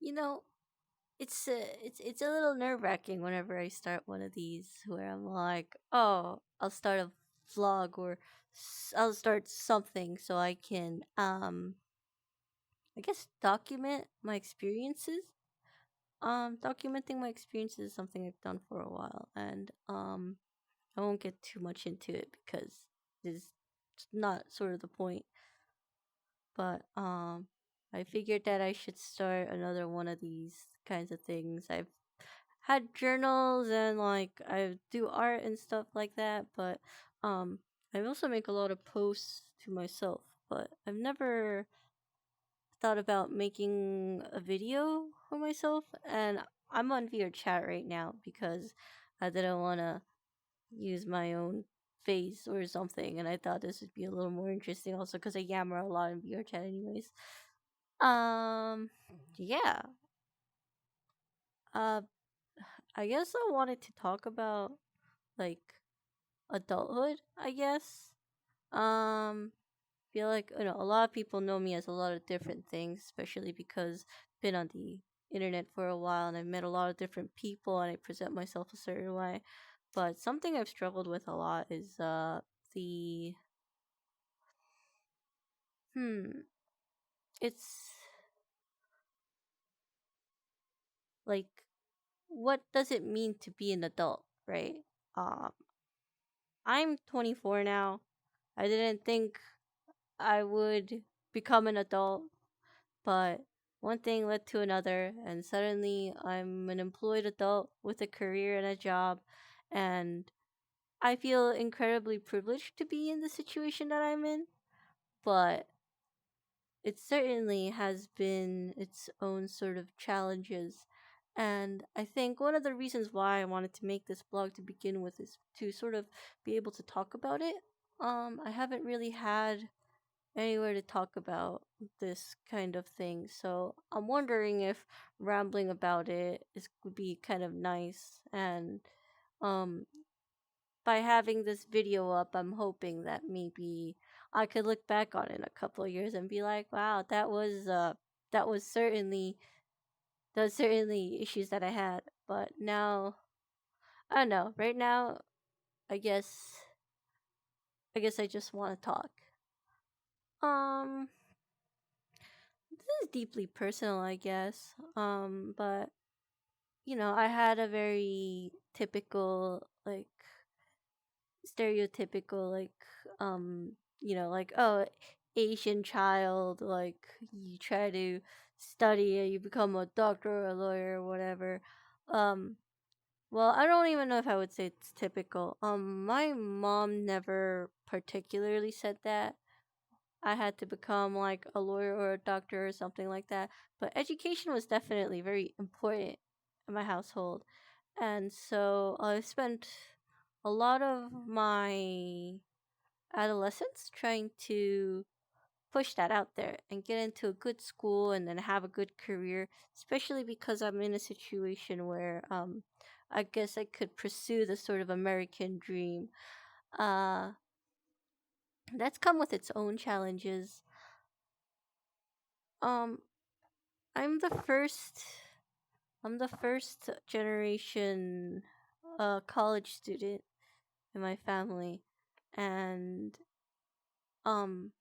You know, it's a little nerve wracking whenever I start one of these where I'm like, oh, I'll start a vlog or I'll start something so I can I guess document my experiences. Documenting my experiences is something I've done for a while, and I won't get too much into it because it's not sort of the point. But I figured that I should start another one of these kinds of things. I've had journals and like I do art and stuff like that, but um I also make a lot of posts to myself, but I've never thought about making a video for myself, and I'm on vrchat right now because I didn't want to use my own face or something, and I thought this would be a little more interesting also because I yammer a lot in vrchat anyways. Um yeah. Uh I guess I wanted to talk about like adulthood, I guess. Feel like a lot of people know me as a lot of different things, especially because I've been on the internet for a while and I've met a lot of different people and I present myself a certain way. But something I've struggled with a lot is the hmm it's like what does it mean to be an adult, right? Um I'm 24 now. I didn't think I would become an adult, but one thing led to another, and suddenly I'm an employed adult with a career and a job, and I feel incredibly privileged to be in the situation that I'm in, but it certainly has been its own sort of challenges. And I think one of the reasons why I wanted to make this blog to begin with is to sort of be able to talk about it. I haven't really had anywhere to talk about this kind of thing. So I'm wondering if rambling about it is would be kind of nice. And um, by having this video up, I'm hoping that maybe I could look back on it in a couple of years and be like, wow, that was certainly those certainly issues that I had. But now I don't know. Right now, I guess I just want to talk. Um, this is deeply personal, I guess. But I had a very typical, like, stereotypical, like, like, oh, Asian child, like, you try to study and you become a doctor or a lawyer or whatever. Um, well, I don't even know if I would say it's typical. My mom never particularly said that I had to become like a lawyer or a doctor or something like that. But education was definitely very important in my household. And so I spent a lot of my adolescence trying to push that out there and get into a good school and then have a good career, especially because I'm in a situation where I guess I could pursue the sort of American dream. Uh that's come with its own challenges. Um I'm the first I'm the first generation college student in my family, and um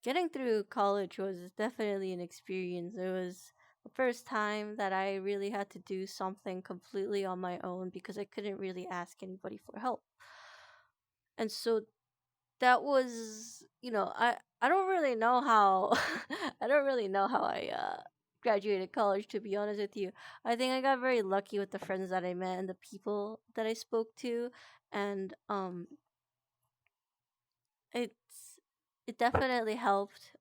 getting through college was definitely an experience. It was the first time that I really had to do something completely on my own because I couldn't really ask anybody for help. And so that was, I don't really know how I don't really know how I graduated college, to be honest with you. I think I got very lucky with the friends that I met and the people that I spoke to, and it's it definitely helped.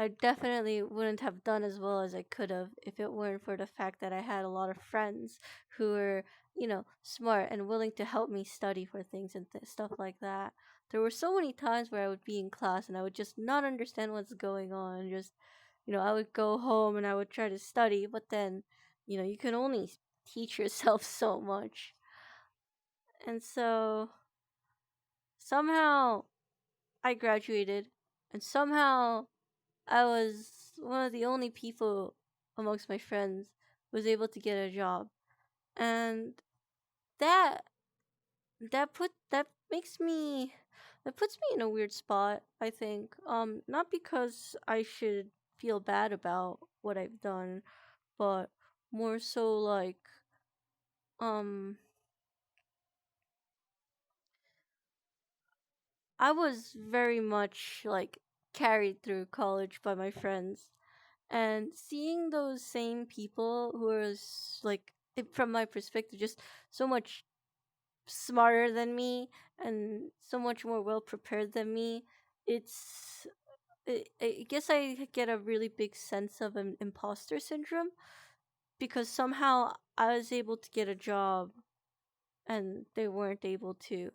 I definitely wouldn't have done as well as I could have if it weren't for the fact that I had a lot of friends who were, smart and willing to help me study for things and stuff like that. There were so many times where I would be in class and I would just not understand what's going on. Just, I would go home and I would try to study, but then, you can only teach yourself so much. And so somehow I graduated and somehow I was one of the only people amongst my friends who was able to get a job, and that that makes me that puts me in a weird spot, I think. Not because I should feel bad about what I've done, but more so like um I was very much like carried through college by my friends, and seeing those same people who are like from my perspective just so much smarter than me and so much more well prepared than me, it's I guess I get a really big sense of an imposter syndrome because somehow I was able to get a job and they weren't able to.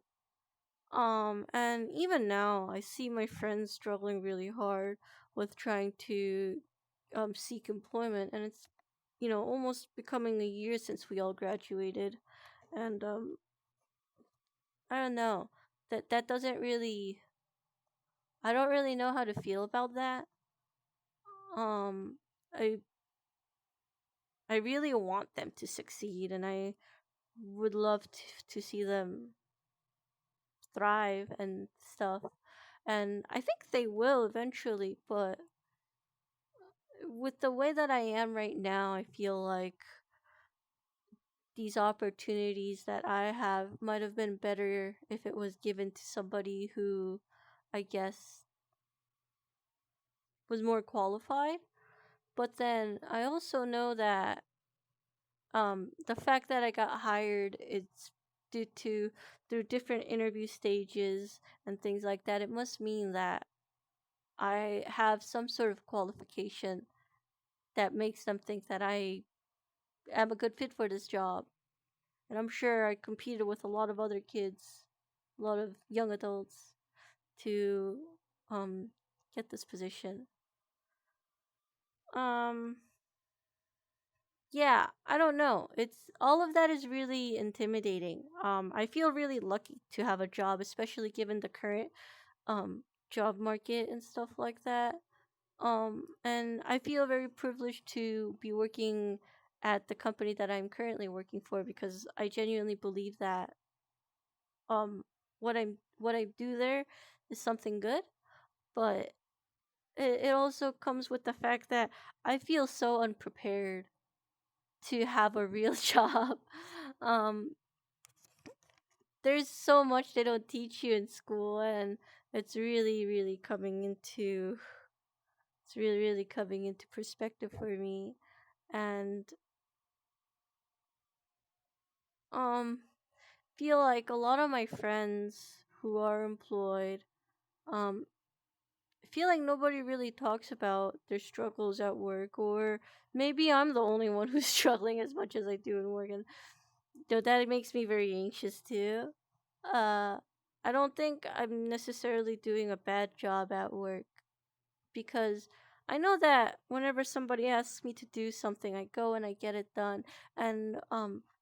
And even now, I see my friends struggling really hard with trying to seek employment, and it's almost becoming a year since we all graduated, and I don't know, that doesn't really, I don't really know how to feel about that. Um, I I really want them to succeed, and I would love to see them thrive and stuff, and I think they will eventually, but with the way that I am right now, I feel like these opportunities that I have might have been better if it was given to somebody who I guess was more qualified. But then I also know that the fact that I got hired, it's due to through different interview stages and things like that. It must mean that I have some sort of qualification that makes them think that I am a good fit for this job. And I'm sure I competed with a lot of other kids, a lot of young adults to um get this position. Um yeah, I don't know. It's all of that is really intimidating. I feel really lucky to have a job, especially given the current um job market and stuff like that. And I feel very privileged to be working at the company that I'm currently working for because I genuinely believe that what I do there is something good, but it also comes with the fact that I feel so unprepared to have a real job. Um, there's so much they don't teach you in school, and it's really, really coming into it's really, really coming into perspective for me. And um, feel like a lot of my friends who are employed, um, I feel like nobody really talks about their struggles at work, or maybe I'm the only one who's struggling as much as I do in work, and that makes me very anxious too. Uh, I don't think I'm necessarily doing a bad job at work because I know that whenever somebody asks me to do something, I go and I get it done, and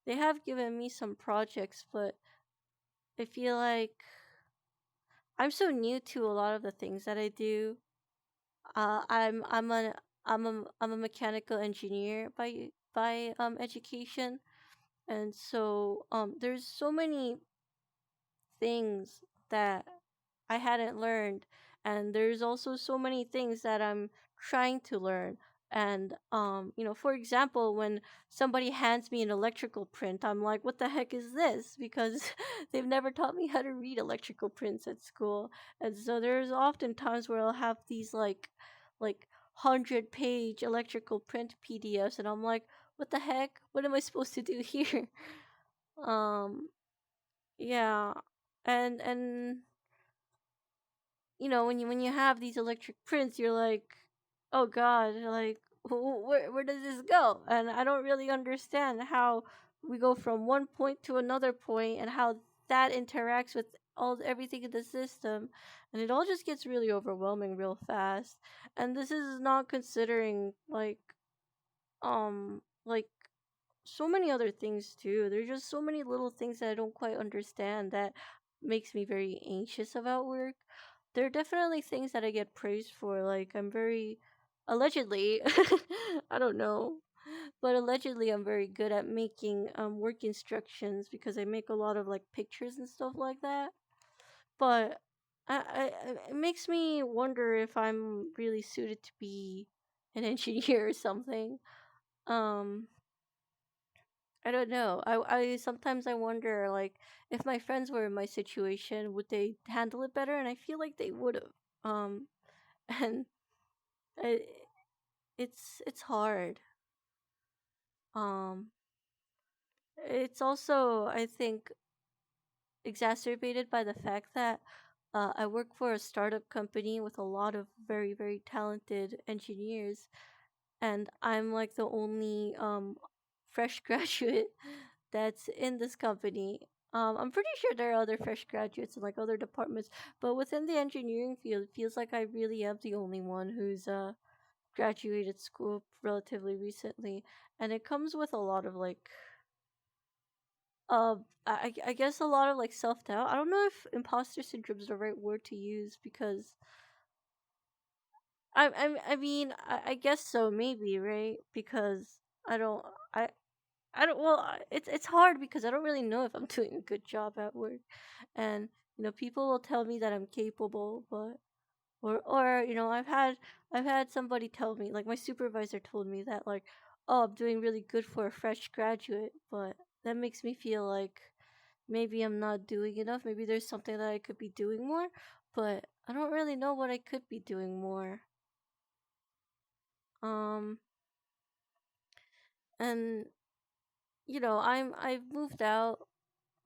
they have given me some projects, but I feel like I'm so new to a lot of the things that I do. I'm a mechanical engineer by education, and so there's so many things that I hadn't learned, and there's also so many things that I'm trying to learn. And for example, when somebody hands me an electrical print, I'm like, "What the heck is this?" Because they've never taught me how to read electrical prints at school, and so there's often times where I'll have these like 100-page electrical print PDFs, and I'm like, "What the heck? What am I supposed to do here?" um, yeah, and when you have these electric prints, you're like, oh god, like where does this go? And I don't really understand how we go from one point to another point and how that interacts with all everything in the system, and it all just gets really overwhelming real fast. And this is not considering like so many other things too. There's just so many little things that I don't quite understand that makes me very anxious about work. There are definitely things that I get praised for. Like I'm very allegedly, I don't know, but allegedly I'm very good at making work instructions because I make a lot of like pictures and stuff like that. But it makes me wonder if I'm really suited to be an engineer or something. Um, I don't know. I sometimes I wonder like if my friends were in my situation, would they handle it better? And I feel like they would have. And I, it's hard. Um, it's also I think exacerbated by the fact that I work for a startup company with a lot of very very talented engineers, and I'm like the only fresh graduate that's in this company. I'm pretty sure there are other fresh graduates in like other departments, but within the engineering field, it feels like I really am the only one who's graduated school relatively recently, and it comes with a lot of like I guess a lot of like self doubt. I don't know if imposter syndrome is the right word to use because I mean I guess so maybe right because I don't I I don't well it's hard because I don't really know if I'm doing a good job at work, and people will tell me that I'm capable, but or I've had somebody tell me, like my supervisor told me that, like, oh, I'm doing really good for a fresh graduate, but that makes me feel like maybe I'm not doing enough. Maybe there's something that I could be doing more, but I don't really know what I could be doing more. Um, and I've moved out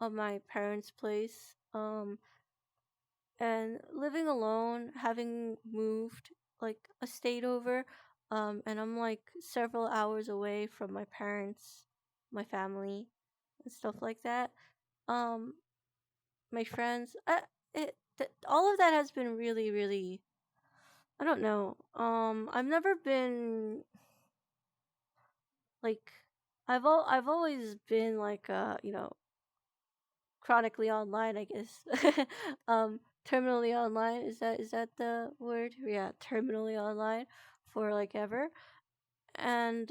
of my parents' place. And living alone, having moved like a state over, and I'm like several hours away from my parents, my family, and stuff like that. Um, my friends, all of that has been really, really. I don't know. I've never been like, I've always been like chronically online, I guess. Terminally online, is that the word? Yeah, terminally online for like ever. And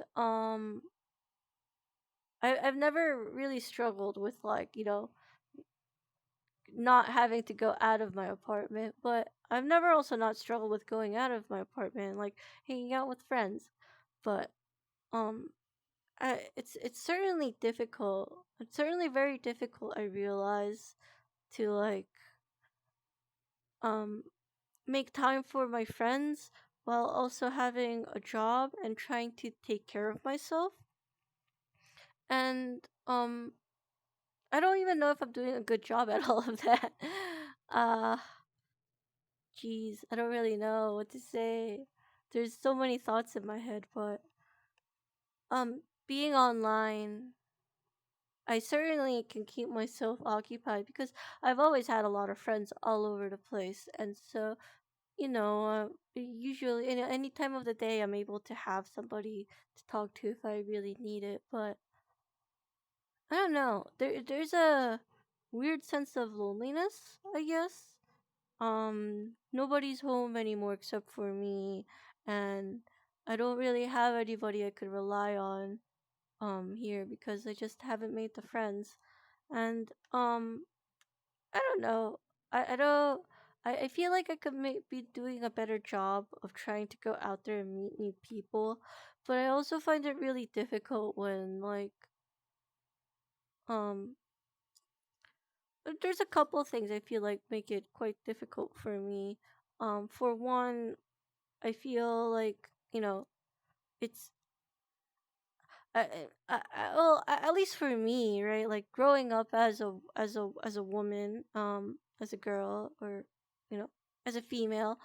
I've never really struggled with like, not having to go out of my apartment, but I've never also not struggled with going out of my apartment, like hanging out with friends. But um it's certainly difficult. It's certainly very difficult, I realize, to like um make time for my friends while also having a job and trying to take care of myself. And I don't even know if I'm doing a good job at all of that. Uh Jeez, I don't really know what to say. There's so many thoughts in my head, but being online, I certainly can keep myself occupied because I've always had a lot of friends all over the place, and so usually any time of the day, I'm able to have somebody to talk to if I really need it. But I don't know. There's a weird sense of loneliness, I guess. Nobody's home anymore except for me, and I don't really have anybody I could rely on here because I just haven't made the friends. And I don't know. I don't. I feel like I could be doing a better job of trying to go out there and meet new people, but I also find it really difficult when like um there's a couple of things I feel like make it quite difficult for me. For one, I feel like it's at least for me, right? Like growing up as a woman, as a girl, or you know, as a female,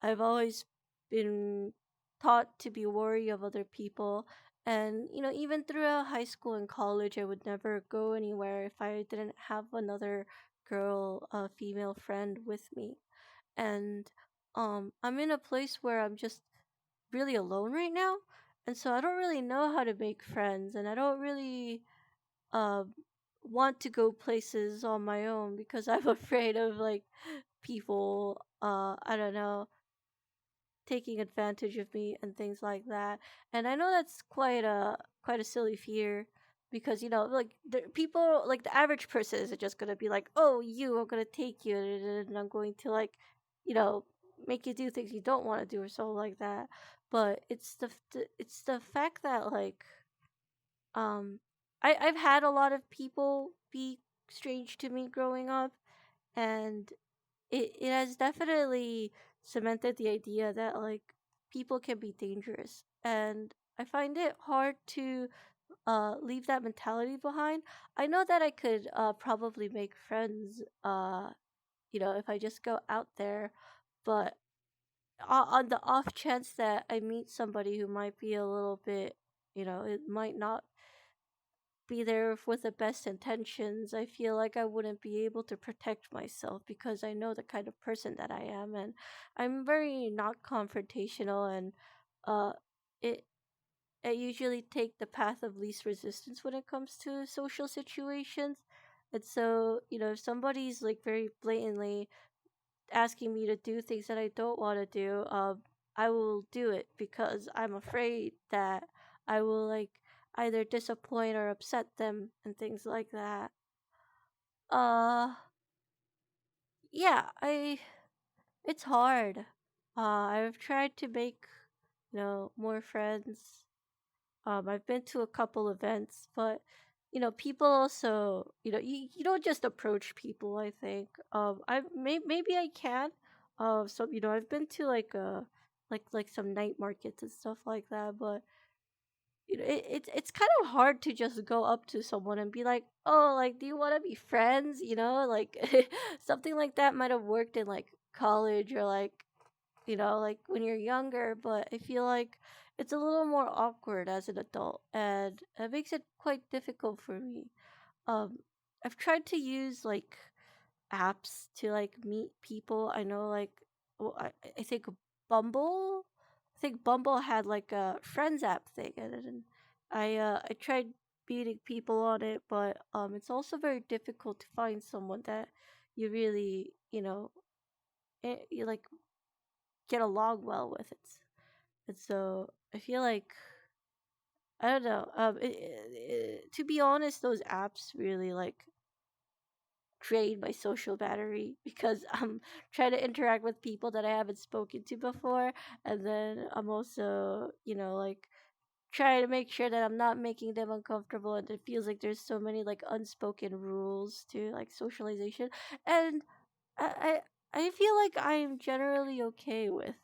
I've always been taught to be wary of other people, and even throughout high school and college, I would never go anywhere if I didn't have another girl, a female friend with me, and I'm in a place where I'm just really alone right now, and so I don't really know how to make friends, and I don't really uh want to go places on my own because I'm afraid of like people. I don't know. taking advantage of me and things like that. And I know that's quite a silly fear because like the people, like the average person is just gonna be like, oh, I'm gonna take you and I'm going to like you know make you do things you don't want to do or something like that. But it's the fact that like um I've had a lot of people be strange to me growing up, and it has definitely cemented the idea that like people can be dangerous, and I find it hard to leave that mentality behind. I know that I could probably make friends if I just go out there, but on the off chance that I meet somebody who might be a little bit, it might not be there with the best intentions, I feel like I wouldn't be able to protect myself because I know the kind of person that I am, and I'm very not confrontational, and uh it I usually take the path of least resistance when it comes to social situations. And so, if somebody's like very blatantly asking me to do things that I don't want to do, I will do it because I'm afraid that I will like either disappoint or upset them and things like that. Uh, yeah, it's hard. I've tried to make, more friends. I've been to a couple events, but people also, you don't just approach people. I think, maybe I can. So I've been to like some night markets and stuff like that, but it's kind of hard to just go up to someone and be like, oh, like, do you want to be friends? Like something like that might have worked in like college or like like when you're younger, but I feel like it's a little more awkward as an adult, and it makes it quite difficult for me. Um, I've tried to use like apps to like meet people. I know like well, I think Bumble. I think Bumble had like a friends app thing, and I tried meeting people on it, but it's also very difficult to find someone that you really you like get along well with it. And so I feel like I don't know. To be honest, those apps really like drain my social battery because I'm trying to interact with people that I haven't spoken to before, and then I'm also like trying to make sure that I'm not making them uncomfortable, and it feels like there's so many like unspoken rules to like socialization, and I I feel like I'm generally okay with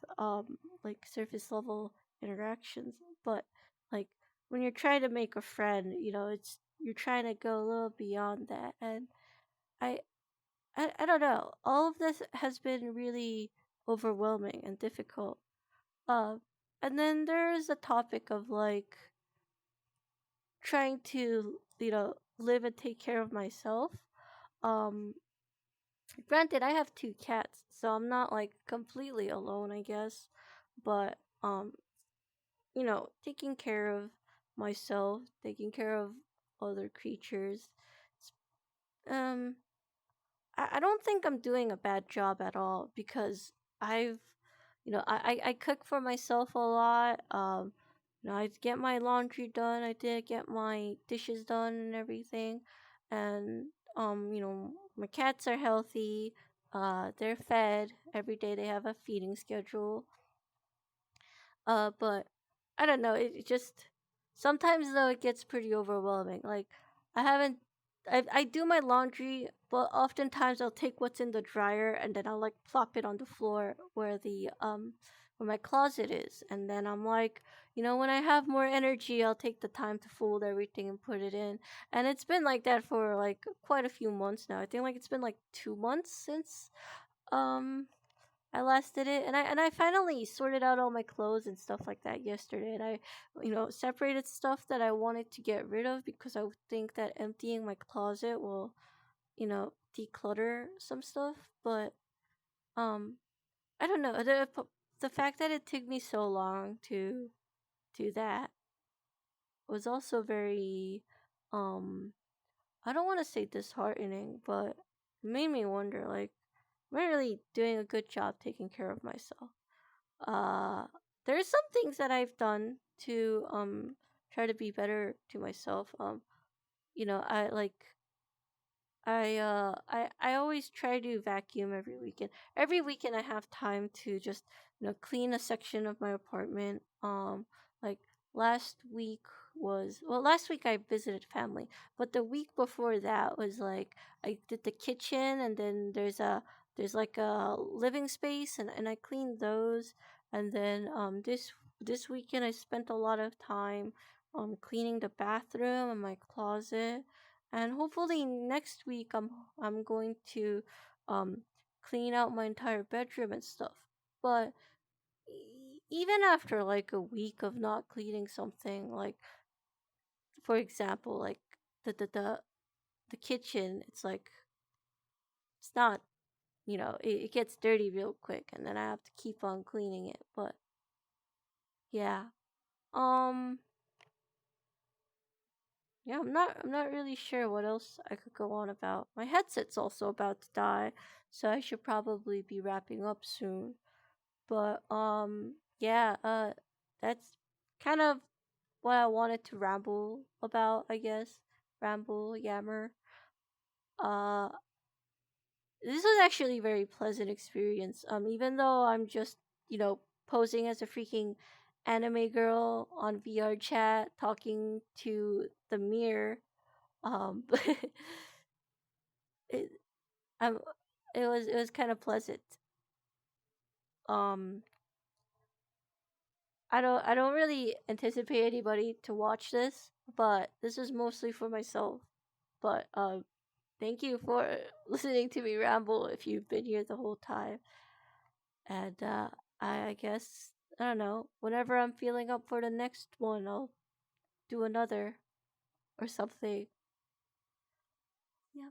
like surface level interactions, but like when you're trying to make a friend, it's you're trying to go a little beyond that, and I I don't know. All of this has been really overwhelming and difficult. Uh, and then there's a topic of like trying to live and take care of myself. Um, Granted, I have two cats, so I'm not like completely alone, I guess. But taking care of myself, taking care of other creatures. Um, I don't think I'm doing a bad job at all because I've, I cook for myself a lot. I get my laundry done. I did get my dishes done and everything, and my cats are healthy. They're fed every day. They have a feeding schedule. But I don't know. It just sometimes though it gets pretty overwhelming. Like I haven't, I do my laundry, but oftentimes I'll take what's in the dryer and then I'll like plop it on the floor where my closet is, and then I'm like, when I have more energy, I'll take the time to fold everything and put it in, and it's been like that for like quite a few months now. I think like it's been like 2 months since um I last did it, and I finally sorted out all my clothes and stuff like that yesterday, and I separated stuff that I wanted to get rid of because I would think that emptying my closet will declutter some stuff. But um I don't know, the fact that it took me so long to do that was also very um I don't want to say disheartening, but it made me wonder like am I really doing a good job taking care of myself? Uh, there's some things that I've done to try to be better to myself. I like I always try to vacuum every weekend. Every weekend I have time to just, clean a section of my apartment. Like last week I visited family, but the week before that was like I did the kitchen, and then there's like a living space, and I cleaned those. And then this weekend I spent a lot of time cleaning the bathroom and my closet. And hopefully next week I'm going to um clean out my entire bedroom and stuff. But even after like a week of not cleaning something, like for example, like the the the, the kitchen, it's like it's not, it gets dirty real quick, and then I have to keep on cleaning it. But yeah. um yeah, I'm not really sure what else I could go on about. My headset's also about to die, so I should probably be wrapping up soon. But yeah, that's kind of what I wanted to ramble about, I guess. Ramble, yammer. Uh this was actually a very pleasant experience. Even though I'm just, posing as a freaking anime girl on VRchat talking to the mirror. But it um it was kind of pleasant. Um I don't really anticipate anybody to watch this, but this is mostly for myself. But thank you for listening to me ramble if you've been here the whole time. And I guess I don't know, whenever I'm feeling up for the next one, I'll do another or something. Yeah.